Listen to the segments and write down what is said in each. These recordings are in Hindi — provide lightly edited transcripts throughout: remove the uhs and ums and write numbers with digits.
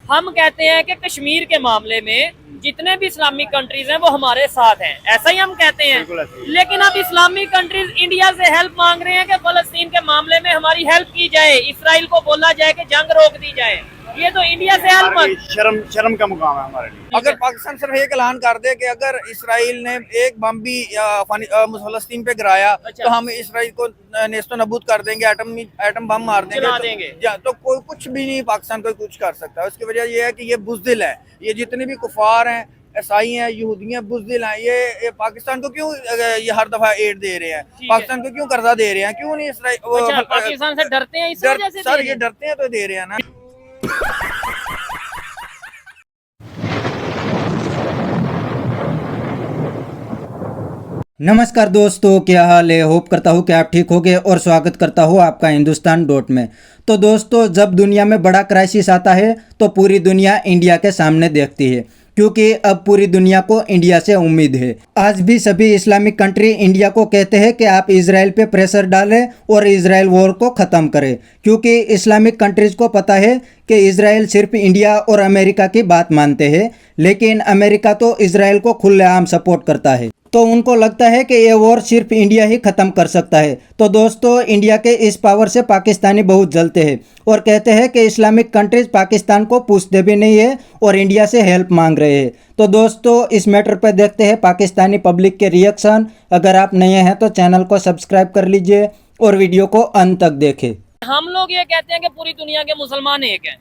हम कहते हैं कि कश्मीर के मामले में जितने भी इस्लामिक कंट्रीज हैं वो हमारे साथ हैं, ऐसा ही हम कहते हैं। लेकिन अब इस्लामिक कंट्रीज इंडिया से हेल्प मांग रहे हैं कि फलस्तीन के मामले में हमारी हेल्प की जाए, इसराइल को बोला जाए कि जंग रोक दी जाए। ये तो इंडिया से हेल्प शर्म का मुकाम है हमारे लिए। अगर पाकिस्तान सिर्फ एक ऐलान कर दे कि अगर इसराइल ने एक बम भी फलस्तीन पे गिराया तो हम इसराइल को नेस्तो नबूद कर देंगे, एटम बम मार देंगे, तो कोई कुछ भी नहीं, पाकिस्तान कोई कुछ कर सकता है। उसकी वजह यह है कि ये बुज़दिल है, ये जितने भी कुफार हैं, ईसाई हैं, यहूदी हैं, बुज़दिल हैं। ये पाकिस्तान को क्यों ये हर दफा एड दे रहे हैं, पाकिस्तान को क्यों कर्जा दे रहे हैं, क्यों नहीं इसराइल पाकिस्तान से डरते हैं, इस वजह से सर ये डरते हैं तो दे रहे हैं ना। नमस्कार दोस्तों, क्या हाल है। होप करता हूँ कि आप ठीक होंगे और स्वागत करता हूँ आपका हिंदुस्तान डॉट में। तो दोस्तों, जब दुनिया में बड़ा क्राइसिस आता है तो पूरी दुनिया इंडिया के सामने देखती है, क्योंकि अब पूरी दुनिया को इंडिया से उम्मीद है। आज भी सभी इस्लामिक कंट्री इंडिया को कहते हैं कि आप इजराइल पे प्रेशर डालें और इजराइल वॉर को ख़त्म करें, क्योंकि इस्लामिक कंट्रीज़ को पता है कि इजराइल सिर्फ इंडिया और अमेरिका की बात मानते हैं, लेकिन अमेरिका तो इजराइल को खुलेआम सपोर्ट करता है। तो उनको लगता है कि ये वॉर सिर्फ इंडिया ही ख़त्म कर सकता है। तो दोस्तों, इंडिया के इस पावर से पाकिस्तानी बहुत जलते हैं और कहते हैं कि इस्लामिक कंट्रीज़ पाकिस्तान को पूछते भी नहीं है और इंडिया से हेल्प मांग रहे हैं। तो दोस्तों, इस मैटर पर देखते हैं पाकिस्तानी पब्लिक के रिएक्शन। अगर आप नए हैं तो चैनल को सब्सक्राइब कर लीजिए और वीडियो को अंत तक देखें। हम लोग ये कहते हैं कि पूरी दुनिया के मुसलमान एक हैं।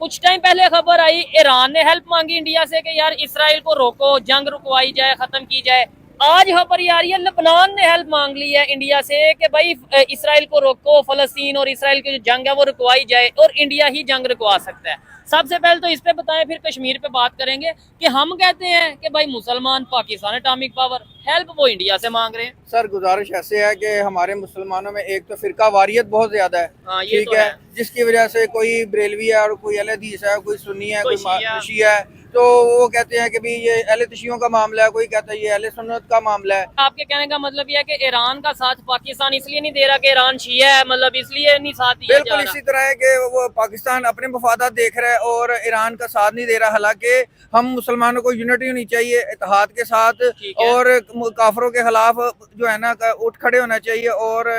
कुछ टाइम पहले खबर आई, ईरान ने हेल्प मांगी इंडिया से कि यार इसराइल को रोको, जंग रुकवाई जाए, खत्म की जाए। आज खबर ये आ रही है लेबनान ने हेल्प मांग ली है इंडिया से कि भाई इसराइल को रोको, फलस्तीन और इसराइल की जो जंग है वो रुकवाई जाए और इंडिया ही जंग रुकवा सकता है। सबसे पहले तो इस पे बताएं, फिर कश्मीर पे बात करेंगे कि हम कहते हैं कि भाई मुसलमान, पाकिस्तान एटॉमिक पावर, हेल्प वो इंडिया से मांग रहे हैं। सर गुजारिश ऐसे है कि हमारे मुसलमानों में एक तो फिरका वारियत बहुत ज्यादा है, ठीक तो है, जिसकी वजह से कोई बरेलवी है और कोई अहले हदीस है, कोई सुन्नी है, कोई शिया है। तो वो कहते हैं कि भी ये अहले तशियों का मामला है, कोई कहता है ये अहले सुन्नत का मामला है। आपके कहने का मतलब ये है कि ईरान का साथ पाकिस्तान इसलिए नहीं दे रहा कि ईरान शिया है, मतलब इसलिए नहीं साथ दिया जा रहा। बिल्कुल इसी तरह है कि वो पाकिस्तान अपने मफादात देख रहा है और ईरान का साथ नहीं दे रहा। हालांकि हम मुसलमानों को यूनिटी होनी चाहिए इत्तेहाद के साथ और काफरों के खिलाफ जो है ना उठ खड़े होना चाहिए और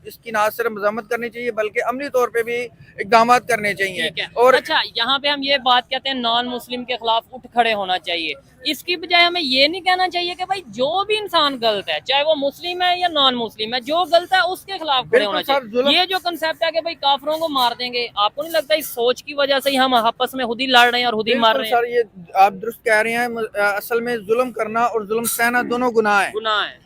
इसकी ना सिर्फ मजम्मत करनी चाहिए बल्कि अमली तौर पे भी इकदाम करने चाहिए। और अच्छा, यहाँ पे हम ये बात कहते हैं नॉन मुस्लिम के खिलाफ उठ खड़े होना चाहिए। इसकी बजाय हमें ये नहीं कहना चाहिए कि भाई जो भी इंसान गलत है, चाहे वो मुस्लिम है या नॉन मुस्लिम है, जो गलत है उसके खिलाफ खड़े होना चाहिए। ये जो कंसेप्ट है कि भाई काफरों को मार देंगे, आपको नहीं लगता इस सोच की वजह से ही हम आपस में खुद ही लड़ रहे हैं और खुद ही मार रहे हैं? सर ये आप दुरुस्त कह रहे हैं। असल में जुल्म करना और जुल्म सहना दोनों गुनाह है।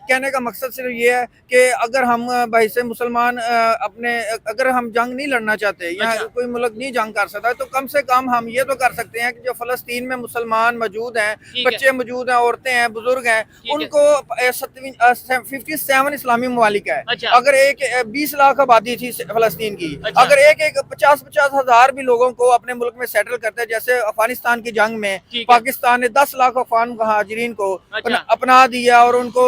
कहने का मकसद सिर्फ ये है कि अगर हम भाई से मुसलमान अगर हम जंग नहीं लड़ना चाहते या कोई मुल्क नहीं जंग कर सकता, तो कम से कम हम ये तो कर सकते हैं कि जो फलस्तीन में मुसलमान मौजूद हैं, बच्चे मौजूद हैं, औरतें हैं, बुजुर्ग हैं, उनको 57 इस्लामी ममालिक है। अगर एक 20 लाख आबादी थी फलस्तीन की, अगर एक 50-50 हजार भी लोगों को अपने मुल्क में सेटल करते हैं, जैसे अफगानिस्तान की जंग में पाकिस्तान ने 10 लाख अफगान मुहाजिरीन को अपना दिया और उनको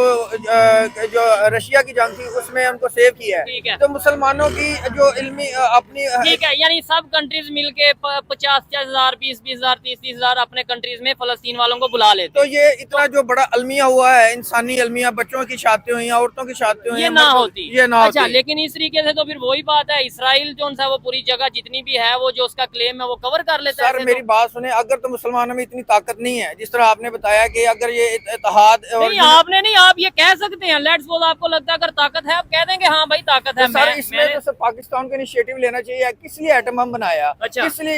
जो रशिया की जंग थी उसमें उनको सेव किया है। तो मुसलमानों की जो इल्मी अपनी ठीक है, यानी सब कंट्रीज मिलके 50-50 हजार, 20-20 हजार, 30-30 हजार अपने कंट्रीज में फलस्तीन वालों को बुला लेते। तो ये इतना जो बड़ा अलमिया हुआ है, इंसानी अलमिया, बच्चों की शादी हुई, औरतों की शादी हुई, ये ना होती, ये ना अच्छा, लेकिन इस तरीके से तो फिर वही बात है, इसराइल जो है वो पूरी जगह जितनी भी है वो जो उसका क्लेम है वो कवर कर लेता है। सर मेरी बात सुने, अगर तो मुसलमानों में इतनी ताकत नहीं है जिस तरह आपने बताया कि अगर ये इत्तेहाद आपने नहीं, आप ये कह सकते हैं, लेट्स सपोज आपको लगता है अगर ताकत है, आप कह देंगे हाँ भाई ताकत है। सर इसमें तो पाकिस्तान को इनिशिएटिव लेना चाहिए। किस लिए एटम बम बनाया, किस लिए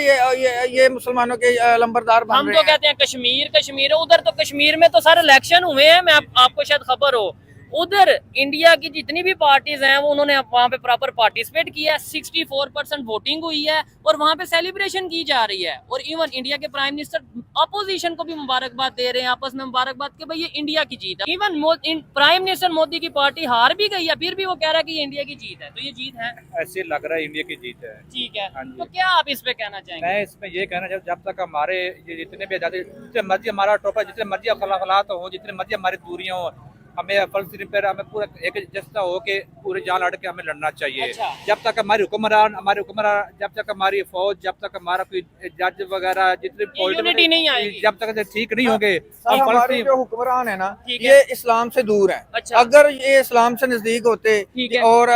ये मुसलमानों के लंबरदार बन रहे हैं? हम तो कहते हैं कश्मीर उधर तो कश्मीर में तो सारे इलेक्शन हुए हैं, मैं आपको शायद खबर हो, उधर इंडिया की जितनी भी पार्टीज हैं वो उन्होंने वहाँ पे प्रॉपर पार्टिसिपेट किया है। 64% वोटिंग हुई है और वहाँ पे सेलिब्रेशन की जा रही है। और इवन इंडिया के प्राइम मिनिस्टर अपोजिशन को भी मुबारकबाद दे रहे हैं, आपस में मुबारकबाद के भाई ये इंडिया की जीत है। इवन प्राइम मिनिस्टर मोदी की पार्टी हार भी गई है, फिर भी वो कह रहा है कि ये इंडिया की जीत है। तो ये जीत है, ऐसे लग रहा है इंडिया की जीत है। ठीक है, तो क्या आप इस पे कहना चाहेंगे? मैं इसमें ये कहना चाहूँ, जब तक हमारे जितने भी आजादी, जितने मर्जी हमारा टोपा, जितने मर्जी खिलाफात हो, जितने मर्जी हमारी दूरियां हो, हमें फलस्तीन पर हमें पूरा एक जस्ता हो के पूरे जान लड़ के हमें लड़ना चाहिए। अच्छा। जब तक हमारे हुक्मरान जब तक हमारी फौज, जब तक हमारा कोई जज वगैरह जितने यूनिटी नहीं आएगी, जब तक ठीक नहीं होंगे सर, हम हमारे फलस्तीन जो हुक्मरान है ना, ठीक ये इस्लाम से दूर है। अच्छा। अगर ये इस्लाम से नजदीक होते ठीक है। और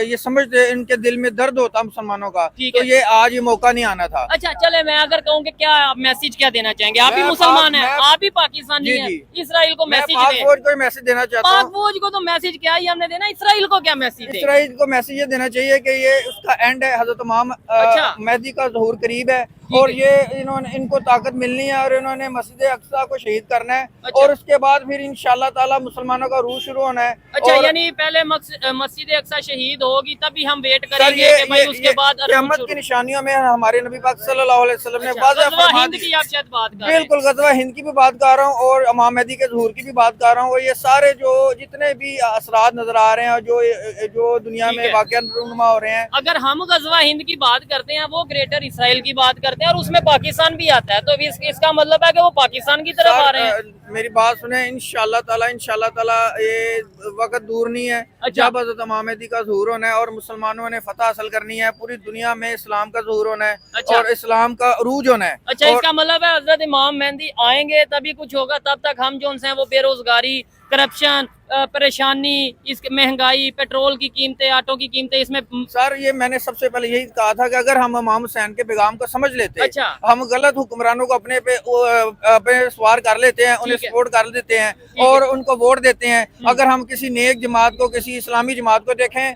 ये समझते, इनके दिल में दर्द होता मुसलमानों का, ठीक तो है। ये आज ये मौका नहीं आना था। अच्छा चले, मैं अगर कहूँ कि क्या आप मैसेज क्या देना चाहेंगे? आप भी मैं मुसलमान हैं, मैं- आप भी पाकिस्तानी जी, हैं, जी। इसराइल को मैं मैसेज पाक दें। फौज को मैसेज देना चाहता पाक हूँ। फौज को तो मैसेज क्या ही हमने देना, इसराइल को क्या मैसेज दें? इसराइल को मैसेज ये देना चाहिए कि ये उसका एंड है, हजरत इमाम अच्छा। मेहदी का ज़हूर करीब है, ठीक और है। ये इनको ताकत मिलनी है, और इन्होंने मस्जिद अक्सा को शहीद करना है। अच्छा। और उसके बाद फिर इंशाल्लाह ताला मुसलमानों का रूह शुरू होना है। अच्छा, और यानी पहले मस्जिद अक्सा शहीद होगी तभी हम वेट सर, करेंगे ये कि भाई उसके बाद अरब क़यामत की शुरू। निशानियों में हमारे नबी पाक सल्लल्लाहु अलैहि वसल्लम ने अच्छा, वाज़ेह गज़वा फरमा हिंद दी। की आप शायद बात कर रहे हैं। बिल्कुल, गज़वा हिंद की भी बात कर रहा हूँ और इमाम मेहदी के ज़हूर की भी बात कर रहा हूँ। और ये सारे जो जितने भी असरात नजर आ रहे हैं और जो दुनिया ठीक में है। वाक़या रूनुमा हो रहे हैं, अगर हम गज़वा हिंद की बात करते हैं, वो ग्रेटर इसराइल की बात करते हैं और उसमें पाकिस्तान भी आता है, तो इसका मतलब है कि वो पाकिस्तान की तरफ आ रहे हैं। मेरी बात सुने, इंशाल्लाह ताला ये वक्त दूर नहीं है अच्छा। जब हज़रत इमाम मेहदी का ज़हूर होना है और मुसलमानों ने फतह हासिल करनी है। पूरी दुनिया में इस्लाम का ज़हूर होना है। अच्छा। और इस्लाम का अरूज होना है। अच्छा, और इसका मतलब है हजरत इमाम मेहदी आएंगे तभी कुछ होगा, तब तक हम जो हैं वो बेरोजगारी, करप्शन, परेशानी, इस महंगाई, पेट्रोल की कीमतें, आटो की कीमतें, इसमें सर, ये मैंने सबसे पहले यही कहा था कि अगर हम इमाम हुसैन के पैगाम को समझ लेते, अच्छा। हम गलत हुक्मरानों को अपने पे सवार कर लेते हैं, उन्हें ठीक है। सपोर्ट कर देते हैं है। और उनको वोट देते हैं। अगर हम किसी नेक जमात को, किसी इस्लामी जमात को देखें,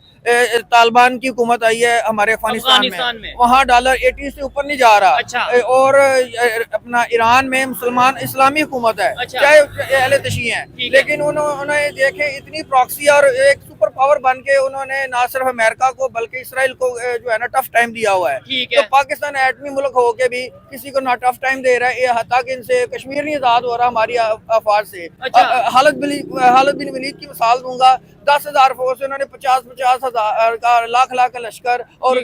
तालिबान की हुकूमत आई है हमारे अफगानिस्तान में, वहाँ डॉलर 80 से ऊपर नहीं जा रहा। अच्छा। और अपना ईरान में मुसलमान इस्लामी हुकूमत है, अच्छा। चाहे अहले तशी है, ठीक है। लेकिन उन्होंने देखे इतनी प्रॉक्सी और एक सुपर पावर बन के उन्होंने ना सिर्फ अमेरिका को बल्कि इसराइल को जो है ना टफ टाइम दिया हुआ है। ठीक है। तो पाकिस्तान एटमी मुल्क हो के भी किसी को ना टफ टाइम दे रहा है, हत्ता कि इनसे कश्मीर नहीं आजाद हो रहा हमारी अफवाज से। अच्छा। हालत बिन वलीद की मिसाल दूंगा, 10,000 फोर्स से उन्होंने 50,000 का लाख का लश्कर और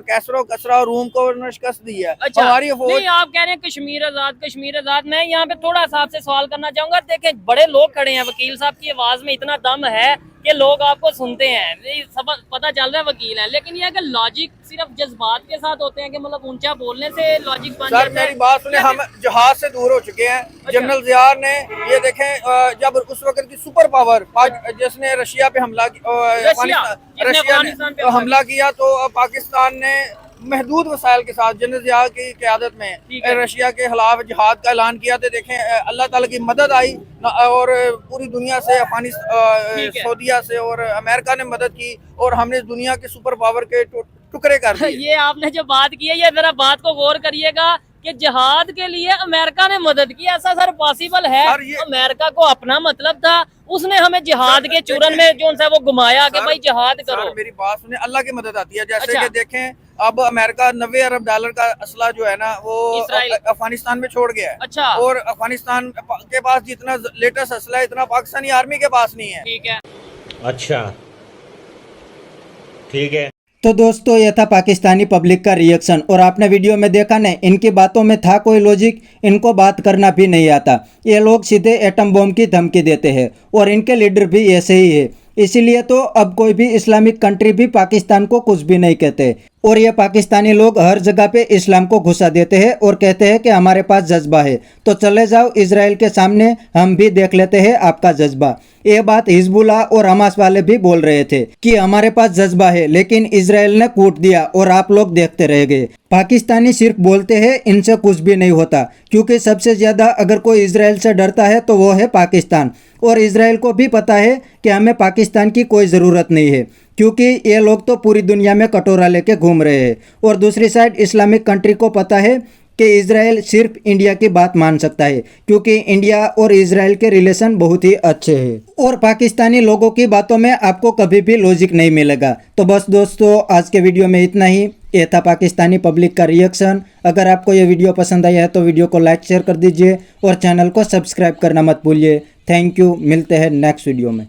कैसरो कसरा रूम को उन्होंने शिकस्त दी है। अच्छा, हमारी फौज, नहीं आप कह रहे हैं कश्मीर आजाद। मैं यहाँ पे थोड़ा सा आपसे सवाल करना चाहूंगा। देखें, बड़े लोग खड़े हैं, वकील साहब की आवाज में इतना दम है कि लोग आपको सुनते हैं, सब पता चल रहा है वकील है, लेकिन ये अगर लॉजिक सिर्फ जज्बात के साथ होते हैं कि मतलब ऊंचा बोलने से लॉजिक बन सर जाता है। मेरी बात सुने, हम जहाज से दूर हो चुके हैं। जनरल ज़ियार ने ये देखें, जब उस वक्त की सुपर पावर जिसने रशिया पे हमला अफगानिस्तान पे हमला किया, तो पाकिस्तान ने महदूद वसाइल के साथ जनरल ज़िया की क़यादत में रशिया के खिलाफ जिहाद का ऐलान किया। तो देखें, अल्लाह ताला की मदद आई और पूरी दुनिया से, सऊदीया से और अमेरिका ने मदद की और हमने दुनिया के सुपर पावर के टुकड़े कर दिए। ये आपने जो बात की है, ये जरा बात को गौर करिएगा कि जिहाद के लिए अमेरिका ने मदद की। ऐसा सर पॉसिबल है? अमेरिका को अपना मतलब था, उसने हमें जिहाद के चूरन में जो है वो घुमाया कि भाई जिहाद करो। मेरी बात सुने, अल्लाह की मदद आती है। जैसे अच्छा। कि देखें, अब अमेरिका 90 अरब डॉलर का असला जो है ना वो अफगानिस्तान में छोड़ गया है। अच्छा। और अफगानिस्तान के पास जितना लेटेस्ट असला है, इतना पाकिस्तानी आर्मी के पास नहीं है। ठीक है। अच्छा, ठीक है। तो दोस्तों, यह था पाकिस्तानी पब्लिक का रिएक्शन। और आपने वीडियो में देखा ना, इनकी बातों में था कोई लॉजिक, इनको बात करना भी नहीं आता। ये लोग सीधे एटम बॉम्ब की धमकी देते हैं और इनके लीडर भी ऐसे ही है। इसीलिए तो अब कोई भी इस्लामिक कंट्री भी पाकिस्तान को कुछ भी नहीं कहते। और ये पाकिस्तानी लोग हर जगह पे इस्लाम को घुसा देते हैं और कहते हैं कि हमारे पास जज्बा है। तो चले जाओ इजराइल के सामने, हम भी देख लेते हैं आपका जज्बा। ये बात हिजबुल्लाह और हमास वाले भी बोल रहे थे कि हमारे पास जज्बा है, लेकिन इजराइल ने कूट दिया और आप लोग देखते रह गए। पाकिस्तानी सिर्फ बोलते हैं, इनसे कुछ भी नहीं होता, क्योंकि सबसे ज्यादा अगर कोई इजराइल से डरता है तो वो है पाकिस्तान। और इजराइल को भी पता है कि हमें पाकिस्तान की कोई ज़रूरत नहीं है, क्योंकि ये लोग तो पूरी दुनिया में कटोरा लेके घूम रहे हैं। और दूसरी साइड इस्लामिक कंट्री को पता है कि इजराइल सिर्फ इंडिया की बात मान सकता है, क्योंकि इंडिया और इजराइल के रिलेशन बहुत ही अच्छे हैं। और पाकिस्तानी लोगों की बातों में आपको कभी भी लॉजिक नहीं मिलेगा। तो बस दोस्तों, आज के वीडियो में इतना ही। ये था पाकिस्तानी पब्लिक का रिएक्शन। अगर आपको ये वीडियो पसंद आया है तो वीडियो को लाइक शेयर कर दीजिए और चैनल को सब्सक्राइब करना मत भूलिए। थैंक यू, मिलते हैं नेक्स्ट वीडियो में।